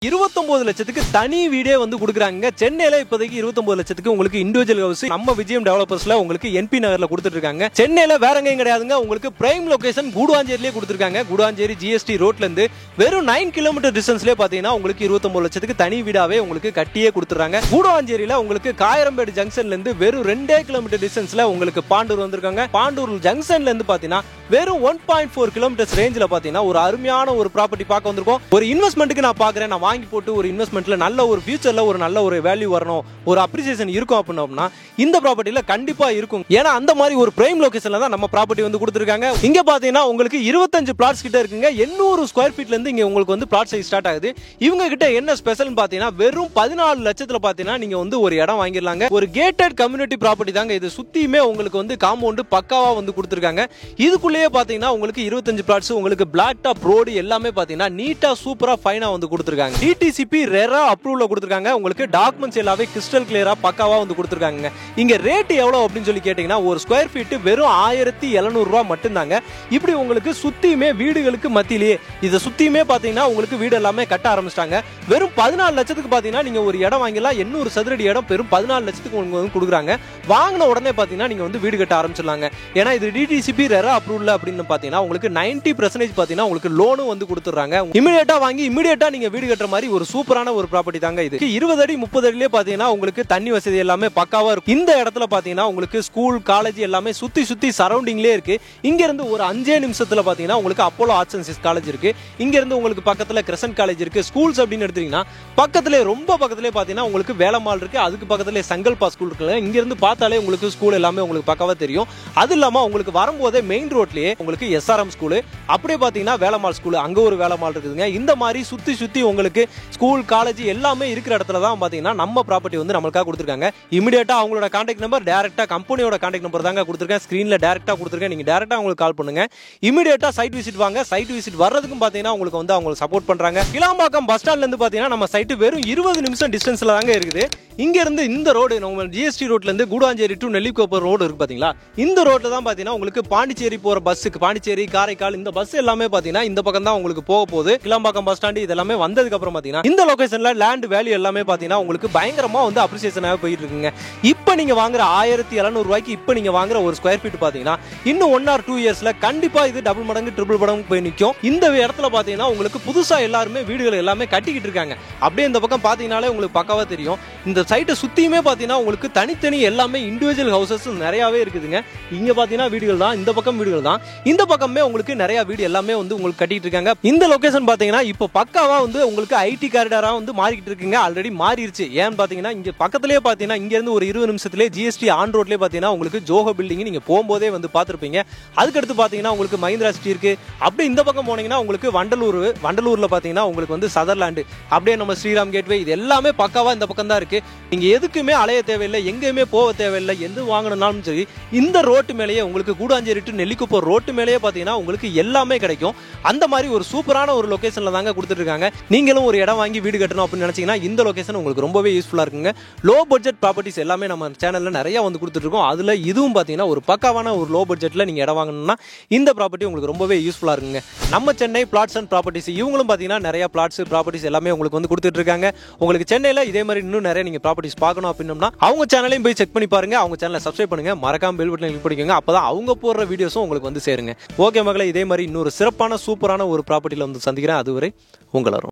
29 லட்சத்துக்கு தனி வீடே வந்து கொடுக்குறாங்க. சென்னையில இப்போதைக்கு 29 லட்சத்துக்கு உங்களுக்கு இண்டிவிஜுவல் ஹவுஸ் நம்ம விஜயம் டெவலப்பர்ஸ்ல உங்களுக்கு என்பி நகர்ல கொடுத்துட்டு இருக்காங்க. சென்னையில வேற எங்கேயும் கிடையாதுங்க. உங்களுக்கு பிரைம் லொகேஷன் கூடுவாஞ்சேரியிலே கொடுத்துருக்காங்க. கூடுவாஞ்சேரி ஜிஎஸ்டி ரோட்ல இருந்து வெறும் 9 கிலோமீட்டர் டிஸ்டன்ஸ்லேயே பாத்தீங்கன்னா உங்களுக்கு 29 லட்சத்துக்கு தனி வீடாவே உங்களுக்கு கட்டியே கொடுத்துறாங்க. கூடுவாஞ்சேரியில உங்களுக்கு காயரம்பேடு ஜங்ஷன்ல இருந்து வெறும் 2 கிலோமீட்டர் டிஸ்டன்ஸ்ல உங்களுக்கு பாண்டூர் வந்திருக்காங்க. பாண்டூர் ஜங்ஷன்ல இருந்து பாத்தீங்கன்னா வெறும் 1.4 கிலோமீட்டர்ஸ் ரேஞ்சில பாத்தீங்கன்னா ஒரு அருமையான ஒரு ப்ராப்பர்ட்டி பார்க்க வந்திருக்கோம். ஒரு இன்வெஸ்ட்மெண்ட்டுக்கு நான் பாக்குறேன், நான் வாங்கி போட்டு ஒரு இன்வெஸ்ட்மெண்ட்ல நல்ல ஒரு ஃபியூச்சர்ல ஒரு நல்ல ஒரு வேல்யூ வரணும், ஒரு அப்ரிசியேஷன் இருக்கும் அப்படின்னா இந்த ப்ராப்பர்ட்டில கண்டிப்பா இருக்கும். ஏன்னா அந்த மாதிரி ஒரு பிரைம் லொகேஷன்ல தான் நம்ம ப்ராப்பர்ட்டி வந்து கொடுத்துருக்காங்க. இங்க பாத்தீங்கன்னா உங்களுக்கு 25 பிளாட்ஸ் கிட்ட இருக்குங்க. 800 ஸ்கொயர் ஃபீட்ல இருந்து இங்க உங்களுக்கு வந்து பிளாட் சைஸ் ஸ்டார்ட் ஆகுது. இவங்க கிட்ட என்ன ஸ்பெஷல் பாத்தீங்கன்னா வெறும் 14 லட்சத்துல பாத்தீங்கன்னா நீங்க வந்து ஒரு இடம் வாங்கிடலாங்க. ஒரு கேட்டட் கம்யூனிட்டி ப்ராப்பர்ட்டி தாங்க இது. சுத்தியுமே உங்களுக்கு வந்து காம்பவுண்ட் பக்காவா வந்து கொடுத்துருக்காங்க. இதுக்குள்ளேயே பாத்தீங்கன்னா உங்களுக்கு 25 பிளாட்ஸ் உங்களுக்கு பிளாக் டாப் ரோடு எல்லாமே பாத்தீங்கன்னா நீட்டா சூப்பரா ஃபைனா வந்து கொடுத்துருக்காங்க. டிடிசிபி ரெரா அப்ரூவல்ல கொடுத்துருக்காங்க. உங்களுக்கு டாக்குமெண்ட்ஸ் எல்லாமே கிறிஸ்டல் கிளியரா பக்காவா வந்து கொடுத்துருக்காங்க. இங்க ரேட் எவ்வளவு அப்படின்னு சொல்லி கேட்டீங்கன்னா ஒரு ஸ்கொயர் ஃபீட் வெறும் 1700 ரூபாய் மட்டும் தாங்க. இப்படி உங்களுக்கு சுத்தியுமே வீடுகளுக்கு மத்தியிலேயே இதை சுத்தியுமே பாத்தீங்கன்னா உங்களுக்கு வீடு எல்லாமே கட்ட ஆரம்பிச்சிட்டாங்க. வெறும் 14 லட்சத்துக்கு பாத்தீங்கன்னா நீங்க ஒரு இடம் வாங்கிடலாம். 800 சதுரடி இடம் வெறும் 14 லட்சத்துக்கு உங்களுக்கு கொடுக்குறாங்க. வாங்கின உடனே பாத்தீங்கன்னா நீங்க வந்து வீடு கட்ட ஆரம்பிச்சிடலாங்க. ஏன்னா இது டிடிசிபி ரெரா அப்ரூவல் அப்படின்னு பாத்தீங்கன்னா உங்களுக்கு 90% பாத்தீங்கன்னா உங்களுக்கு லோனும் வந்து கொடுத்துறாங்க. இமிடியேட்டா வாங்கி இமிடியேட்டா நீங்க வீடு கட்டுற மாதிரி ஒரு சூப்பரான ஒரு ப்ராப்பர்ட்டி தாங்க இது. 20 அடி 30 அடியிலே பாத்தீங்கன்னா உங்களுக்கு தண்ணி வசதி எல்லாமே பக்காவா இருக்கும். இந்த இடத்துல பாத்தீங்கன்னா உங்களுக்கு ஸ்கூல் காலேஜ் எல்லாமே சுத்தி சுத்தி சரௌண்டிங்லேயே இருக்கு. இங்க இருந்து ஒரு 5 நிமிஷத்துல பாத்தீங்கன்னா உங்களுக்கு Apollo arts and science college இருக்கு. இங்க இருந்து உங்களுக்கு பக்கத்துல கிரசன்ட் காலேஜ் இருக்கு. ஸ்கூல்ஸ் அப்படின்னு எடுத்தீங்கன்னா பக்கத்துல ரொம்ப பக்கத்துல பாத்தீங்கன்னா உங்களுக்கு வேலம்மாள் இருக்கு. அதுக்கு பக்கத்துல சங்கல்பா ஸ்கூல் இருக்கு. இங்க இருந்து பார்த்தாலே உங்களுக்கு ஸ்கூல் எல்லாமே உங்களுக்கு பக்காவா தெரியும். அது இல்லாம உங்களுக்கு வரும்போதே மெயின் ரோட்லயே உங்களுக்கு எஸ்ஆர்எம் ஸ்கூல், அப்படியே பாத்தீங்கன்னா வேலம்மாள் ஸ்கூல், அங்க ஒரு வேலம்மாள் இருக்குதுங்க. இந்த மாதிரி சுத்தி சுத்தி உங்களுக்கு ஸ்கூல் காலேஜ் எல்லாமே இருக்கிற இடத்துல தான் பாத்தீங்கன்னா நம்ம ப்ராப்பர்ட்டி வந்து நம்மளுக்காக கொடுத்துருக்காங்க. இமிடியேட்டா அவங்களோட கான்டாக்ட் நம்பர் டைரக்டா கம்பெனியோட கான்டாக்ட் நம்பர் தாங்க கொடுத்துருக்கேன். ஸ்கிரீன்ல டைரக்டா கொடுத்துருக்கேன். நீங்க டைரக்டா உங்களுக்கு கால் பண்ணுங்க. இமிடியேட்டா சைட் விசிட் வாங்க. சைட் விசிட் வர்றதுக்கும் பாத்தீங்கன்னா உங்களுக்கு வந்து அவங்க சப்போர்ட் பண்றாங்க. கிளாம்பாக்கம் பஸ் ஸ்டாண்ட்ல இருந்து பாத்தீங்கன்னா நம்ம சைட் வெறும் 20 நிமிஷம் டிஸ்டன்ஸ்ல தாங்க இருக்குது. இங்க இருந்து இந்த ரோடு நம்ம ஜிஎஸ்டி ரோட்ல இருந்து கூடுவாஞ்சேரி டு நெல்லிக்கோப்பர் ரோடு இருக்கு பாத்தீங்களா, இந்த ரோட்ல தான் பாத்தீங்கன்னா உங்களுக்கு பாண்டிச்சேரி போற பஸ்ஸுக்கு பாண்டிச்சேரி காரைக்கால் இந்த பஸ் எல்லாமே பாத்தீங்கன்னா இந்த பக்கம் தான் உங்களுக்கு போக போகுது. கிளாம்பாக்கம் பஸ் ஸ்டாண்ட் இதெல்லாமே வந்ததுக்கு அப்புறம் பாத்தீங்கன்னா இந்த லொகேஷன்ல லேண்ட் வேல்யூ எல்லாமே பாத்தீங்கன்னா உங்களுக்கு பயங்கரமா வந்து அப்ரிசியேஷனாக போயிட்டு இருக்குங்க. இப்போ நீங்க வாங்குற 1700 ரூபாய்க்கு இப்போ நீங்க வாங்குற ஒரு ஸ்கொயர் ஃபீட் பாத்தீங்கன்னா இன்னும் 1 or 2 இயர்ஸ்ல கண்டிப்பா இது டபுள் மடங்கு ட்ரிபிள் மடங்கு போய் நிற்கும். இந்த இடத்துல பாத்தீங்கன்னா உங்களுக்கு புதுசா எல்லாருமே வீடுகள் எல்லாமே கட்டிக்கிட்டு இருக்காங்க. அப்படியே இந்த பக்கம் பாத்தீங்கன்னாலே உங்களுக்கு பக்காவா தெரியும். இந்த சைட்டை சுத்தியுமே பாத்தீங்கன்னா உங்களுக்கு தனித்தனி எல்லாமே இண்டிவிஜுவல் ஹவுசஸ் நிறையவே இருக்குதுங்க. இங்க பாத்தீங்கன்னா வீடுகள் தான், இந்த பக்கம் வீடுகள் தான், இந்த பக்கமே உங்களுக்கு நிறைய வீடு எல்லாமே வந்து உங்களுக்கு கட்டிட்டு இருக்காங்க. இந்த லொகேஷன் பாத்தீங்கன்னா இப்போ பக்காவா வந்து உங்களுக்கு ஐடி காரிடாரா வந்து மாறிக்கிட்டு இருக்குங்க. ஆல்ரெடி மாறிடுச்சு. ஏன்னு பாத்தீங்கன்னா இங்க பக்கத்திலேயே பாத்தீங்கன்னா இங்க இருந்து ஒரு 20 நிமிஷத்திலே ஜிஎஸ்டி ஆன் ரோட்லயே பாத்தீங்கன்னா உங்களுக்கு ஜோஹோ பில்டிங் நீங்க போகும்போதே வந்து பாத்திருப்பீங்க. அதுக்கடுத்து பாத்தீங்கன்னா உங்களுக்கு மஹிந்திரா சிட்டி இருக்கு. அப்படியே இந்த பக்கம் போனீங்கன்னா உங்களுக்கு வண்டலூர்ல பாத்தீங்கன்னா உங்களுக்கு வந்து சதர்லாண்டு, அப்படியே நம்ம ஸ்ரீராம் கேட்வே இது எல்லாமே பக்காவா இந்த பக்கம் தான் இருக்கு. நீங்க எதுக்குமே அலைய தேவையில்லை, எங்கேயுமே போக தேவையில்லை. எது வாங்கணும்னாலும் சரி இந்த ரோட்டு மேலேயே உங்களுக்கு கூடுவாஞ்சேரி டு நெல்லிக்குப்பம் ரோட்டு மேலேயே பாத்தீங்கன்னா உங்களுக்கு எல்லாமே கிடைக்கும். அந்த மாதிரி ஒரு சூப்பரான ஒரு லொகேஷன்ல தாங்க கொடுத்துட்டு இருக்காங்க. நீங்களும் ஒரு இடம் வாங்கி வீடு கட்டணும் அப்படின்னு நினைச்சீங்கன்னா இந்த லொகேஷன் உங்களுக்கு ரொம்பவே யூஸ்ஃபுல்லா இருக்குங்க. லோ பட்ஜெட் ப்ராப்பர்ட்டிஸ் எல்லாமே நம்ம சேனல்ல நிறைய வந்து கொடுத்துட்டு இருக்கோம். அதுல இதுவும் பாத்தீங்கன்னா ஒரு பக்காவான ஒரு லோ பட்ஜெட்ல நீங்க இடம் வாங்கணும்னா இந்த ப்ராப்பர்ட்டி உங்களுக்கு ரொம்பவே யூஸ்ஃபுல்லா இருக்குங்க. நம்ம சென்னை பிளாட்ஸ் அண்ட் ப்ராப்பர்ட்டிஸ் இவங்களும் பாத்தீங்கன்னா நிறைய பிளாட்ஸ் ப்ராப்பர்ட்டிஸ் எல்லாமே உங்களுக்கு வந்து கொடுத்துட்டு இருக்காங்க. உங்களுக்கு சென்னையில இதே மாதிரி இன்னும் நிறைய நீங்க ப்ராப்பர்ட்டிஸ் பார்க்கணும் அப்படின்னா அவங்க சேனலையும் போய் செக் பண்ணி பாருங்க. அவங்க சேனலை சப்ஸ்கிரைப் பண்ணுங்க. மறக்காம பெல் பட்டனை கிளிக் பண்ணிக்கோங்க. அப்பதான் அவங்க போடுற வீடியோஸும் உங்களுக்கு வந்து சேருங்க. ஓகே மகளே, இதே மாதிரி இன்னொரு சிறப்பான சூப்பரான ஒரு ப்ராப்பர்ட்டில வந்து சந்திக்கிறேன். அதுவரை உங்களரும்